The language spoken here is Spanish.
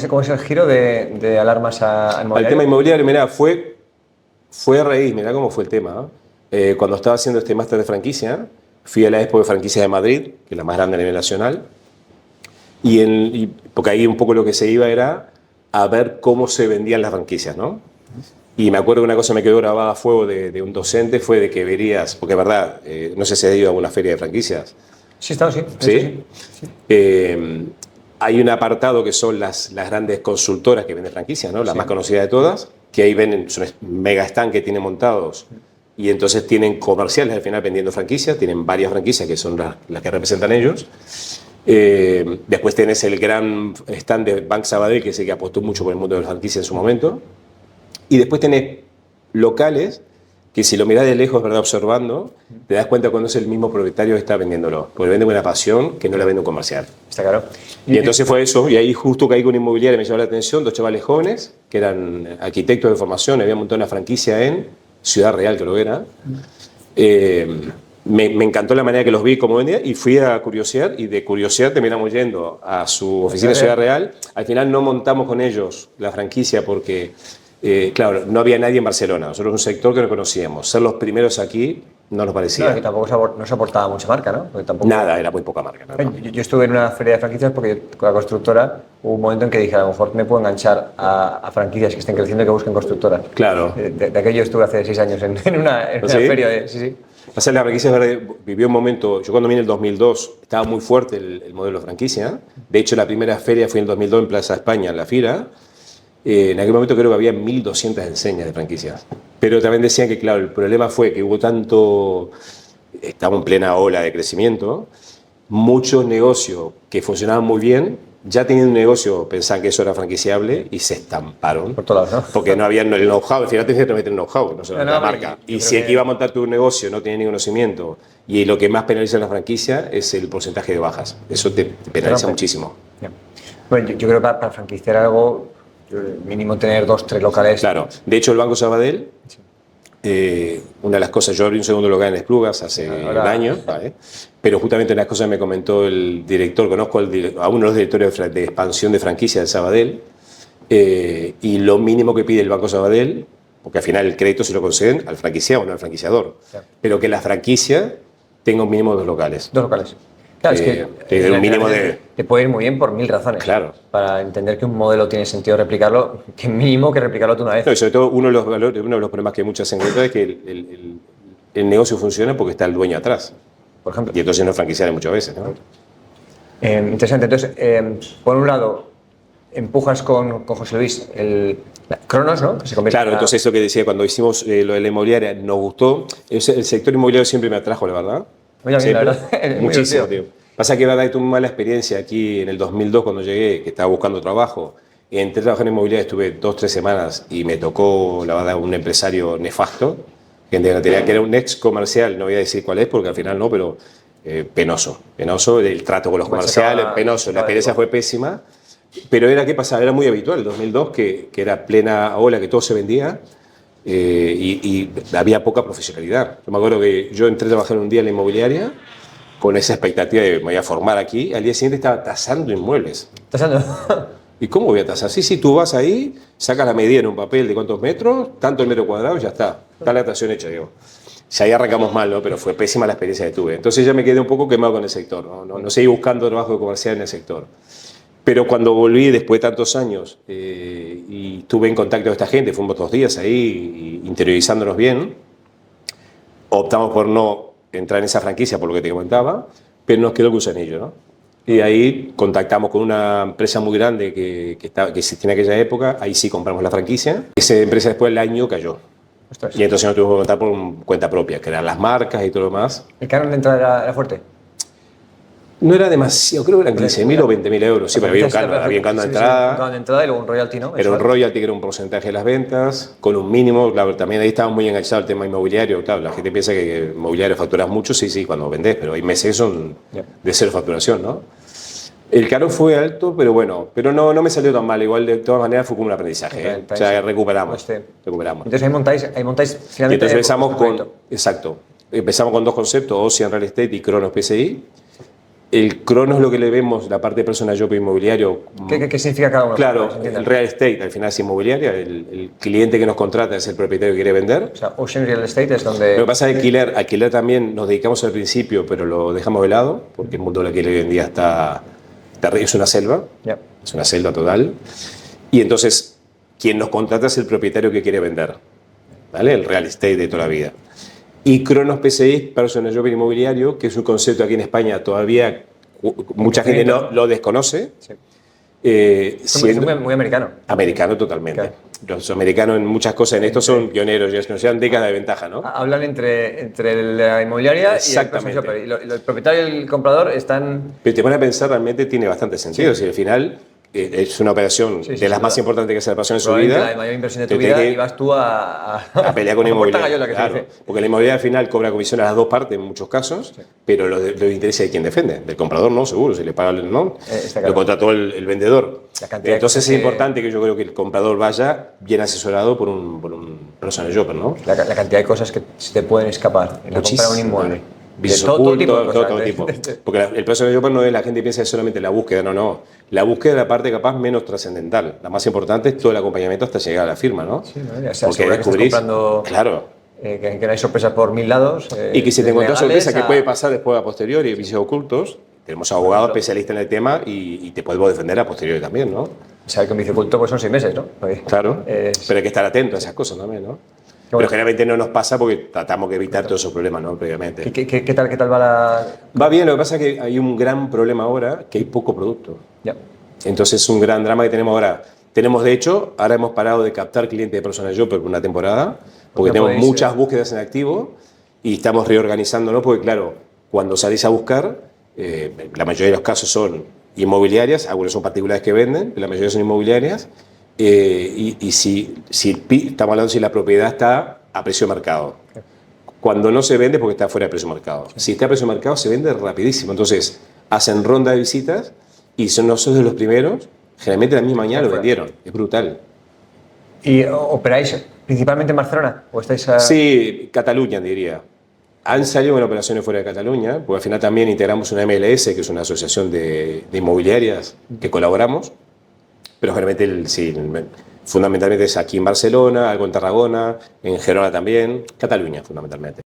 cómo es el giro de alarmas a inmobiliario? Al tema inmobiliario, mirá, fue a raíz, mirá cómo fue el tema, ¿no? Cuando estaba haciendo este máster de franquicia, fui a la Expo de Franquicias de Madrid, que es la más grande a nivel nacional, porque ahí un poco lo que se iba era a ver cómo se vendían las franquicias, ¿no? Y me acuerdo que una cosa me quedó grabada a fuego de un docente, fue de que verías, porque es verdad, no sé si has ido a alguna feria de franquicias. Sí, estamos, sí. ¿Sí? Hay un apartado que son las grandes consultoras que venden franquicias, ¿no? La más conocida de todas, que ahí venden, son mega stand que tienen montados y entonces tienen comerciales al final vendiendo franquicias, tienen varias franquicias que son las que representan ellos. Después tenés el gran stand de Banc Sabadell, que es el que apostó mucho por el mundo de las franquicias en su momento. Y después tenés locales que si lo mirás de lejos, ¿verdad? Observando, te das cuenta cuando es el mismo propietario que está vendiéndolo. Porque vende con una pasión que no la vende un comercial. Está claro. Y entonces fue eso, y ahí justo caí con una inmobiliaria, me llamó la atención, 2 chavales jóvenes, que eran arquitectos de formación, habían montado una franquicia en Ciudad Real, creo que era. Me encantó la manera que los vi, cómo vendían, y fui a curiosear, y de curiosear terminamos yendo a su oficina de Ciudad Real. Al final no montamos con ellos la franquicia porque, claro, no había nadie en Barcelona, nosotros un sector que no conocíamos. Ser los primeros aquí no nos parecía. Claro, que tampoco no se aportaba mucha marca, ¿no? Porque tampoco... Nada, era muy poca marca. ¿No? Yo estuve en una feria de franquicias porque con la constructora hubo un momento en que dije, a lo mejor me puedo enganchar a franquicias que estén creciendo y que busquen constructoras. Claro. De aquello estuve hace 6 años en una feria de... Sí, sí. O sea, la franquicia vivió un momento, yo cuando vine en el 2002 estaba muy fuerte el modelo de franquicia. De hecho, la primera feria fue en el 2002 en Plaza España, en la FIRA. En aquel momento creo que había 1.200 enseñas de franquicias. Pero también decían que, claro, el problema fue que hubo tanto, estamos en plena ola de crecimiento, muchos negocios que funcionaban muy bien, ya teniendo un negocio pensaban que eso era franquiciable y se estamparon. Por todos lados, ¿no? Porque no había el know-how, al final tenías que meter el know-how, no solo la marca. Y si el que iba a montar tu negocio no tenía ningún conocimiento, y lo que más penaliza en la franquicia es el porcentaje de bajas. Eso te penaliza muchísimo. Bueno, yo creo que para franquiciar algo, mínimo tener 2, 3 locales. Claro. De hecho, el Banco Sabadell, una de las cosas, yo abrí un segundo local en Esplugas hace un año, ¿vale? Pero justamente una de las cosas me comentó el director, conozco a uno de los directores de expansión de franquicia de Sabadell, y lo mínimo que pide el Banco Sabadell, porque al final el crédito se lo conceden al franquiciado, no al franquiciador, pero que la franquicia tenga un mínimo de 2 locales. 2 locales. Claro, es que un mínimo de... Te puede ir muy bien por 1000 razones. Claro. Para entender que un modelo tiene sentido replicarlo, que mínimo que replicarlo tú una vez. No, y sobre todo uno de los problemas que muchas se encuentran es que el negocio funciona porque está el dueño atrás. Por ejemplo. Y entonces no es franquiciable muchas veces, ¿no? Interesante. Entonces, por un lado, empujas con José Luis Cronos, ¿no? Que se convierte claro, entonces eso que decía, cuando hicimos lo de la inmobiliaria, nos gustó. El sector inmobiliario siempre me atrajo, la verdad. Oye, bien, la verdad. Muchísimo, tío. Pasa que verdad, tuve una mala experiencia aquí en el 2002 cuando llegué, que estaba buscando trabajo. Entré a trabajar en inmobiliaria, estuve 2 o 3 semanas y me tocó, la verdad, un empresario nefasto, que era un ex comercial, no voy a decir cuál es porque al final no, pero penoso. Penoso, el trato con los comerciales, penoso. La experiencia fue pésima. Pero era, ¿qué pasaba? Era muy habitual, el 2002, que era plena ola, que todo se vendía y había poca profesionalidad. Yo me acuerdo que yo entré a trabajar un día en la inmobiliaria con esa expectativa de me voy a formar aquí. Al día siguiente estaba tasando inmuebles. ¿Tasando? ¿Y cómo voy a tasar? Sí, tú vas ahí, sacas la medida en un papel de cuántos metros, tanto el metro cuadrado y ya está. Está la tasación hecha, digo. Si ahí arrancamos mal, ¿no? Pero fue pésima la experiencia que tuve. Entonces ya me quedé un poco quemado con el sector. No seguí buscando trabajo de comercial en el sector. Pero cuando volví después de tantos años y estuve en contacto con esta gente, fuimos 2 días ahí interiorizándonos bien, optamos por no entrar en esa franquicia por lo que te comentaba, pero nos quedó el gusanillo, ¿no? Y ahí contactamos con una empresa muy grande que existía en aquella época, ahí sí compramos la franquicia. Esa empresa después del año cayó. Y entonces nos tuvimos que montar por cuenta propia, que eran las marcas y todo lo demás. ¿El canon de entrada era fuerte? No era demasiado, creo que eran 15.000 o 20.000 euros. Sí, pero había un canon de entrada. Un canon de entrada y luego un royalty, ¿no? Era un royalty que era un porcentaje de las ventas, con un mínimo. Claro, también ahí estaba muy enganchado el tema inmobiliario. Claro, la gente piensa que inmobiliario facturas mucho, sí, cuando vendés, pero hay meses que son de 0 facturación, ¿no? El canon fue alto, pero bueno, pero no me salió tan mal. Igual, de todas maneras, fue como un aprendizaje. O sea, recuperamos. Entonces ahí montáis finalmente. Y entonces empezamos con 2 conceptos, Ocean Real Estate y Cronos PSI. El Cronos, lo que le vemos, la parte de personal shopper inmobiliario. ¿Qué significa cada uno? Claro, Para que se el real estate al final es inmobiliaria, el cliente que nos contrata es el propietario que quiere vender. O sea, Ocean Real Estate es donde... Lo que pasa es que alquiler también nos dedicamos al principio, pero lo dejamos de lado, porque el mundo del alquiler hoy en día es una selva, Ya. es una selva total. Y entonces, quien nos contrata es el propietario que quiere vender, ¿vale? El real estate de toda la vida. Y Cronos PCI es Personal Shopper Inmobiliario, que es un concepto aquí en España todavía mucha gente no lo desconoce. Sí. Siendo Es muy americano. americano totalmente. Claro. Los americanos en muchas cosas en esto son pioneros, ya nos llevan décadas de ventaja, ¿no? Hablan entre la inmobiliaria Exactamente. y el personal shopper. Y el propietario y el comprador están... Pero te pones a pensar, realmente tiene bastante sentido. Si al final es una operación de las más importantes que se le pasó en su vida. La mayor inversión de te tu tienes vida que y vas tú a pelear con a puerta inmobiliaria. gallola, que se Claro, dice. porque la inmobiliaria al final cobra comisión a las dos partes en muchos casos, pero los intereses de quien defiende. Del comprador no, seguro, si le paga no, está claro. lo contrató el vendedor. La cantidad Entonces de es importante que yo creo que el comprador vaya bien asesorado por un personal shopper, ¿no? La cantidad de cosas que se te pueden escapar en la compra de un inmueble. De todo tipo de cosas. todo tipo. Porque el personal shopper no es, la gente piensa solamente en la búsqueda, no. La búsqueda es la parte capaz menos trascendental. La más importante es todo el acompañamiento hasta llegar a la firma, ¿no? Sí, ¿no? Ya sea, porque seguro que estás descubrís, comprando, claro, que no hay sorpresas por 1000 lados. y que si te encuentras legales sorpresa que puede pasar después a posteriori, vicios ocultos, tenemos abogados especialistas en el tema y te podemos defender a posteriori también, ¿no? Saber que un vicio oculto pues son 6 meses, ¿no? Porque Claro, es- pero hay que estar atento a esas cosas también, ¿no? bueno. Pero generalmente no nos pasa porque tratamos de evitar todos esos problemas, ¿no? Previamente. ¿Qué tal va la...? Va bien, lo que pasa es que hay un gran problema ahora, que hay poco producto. Ya. Entonces es un gran drama que tenemos ahora. Tenemos, de hecho, ahora hemos parado de captar clientes de Personal Shopper por una temporada, porque No tenemos podéis, muchas búsquedas en activo y estamos reorganizándonos, porque claro, cuando salís a buscar, la mayoría de los casos son inmobiliarias, algunos son particulares que venden, pero la mayoría son inmobiliarias, y estamos hablando si la propiedad está a precio de mercado. Cuando no se vende porque está fuera de precio de mercado. Si está a precio de mercado se vende rapidísimo. Entonces hacen ronda de visitas y no son de los primeros. Generalmente la misma mañana lo vendieron. Es brutal. ¿Y operáis principalmente en Barcelona? ¿O estáis a...? Sí, Cataluña diría. Han salido en operaciones fuera de Cataluña, porque al final también integramos una MLS, que es una asociación de inmobiliarias que colaboramos. Pero generalmente fundamentalmente es aquí en Barcelona, algo en Tarragona, en Gerona también, Cataluña fundamentalmente.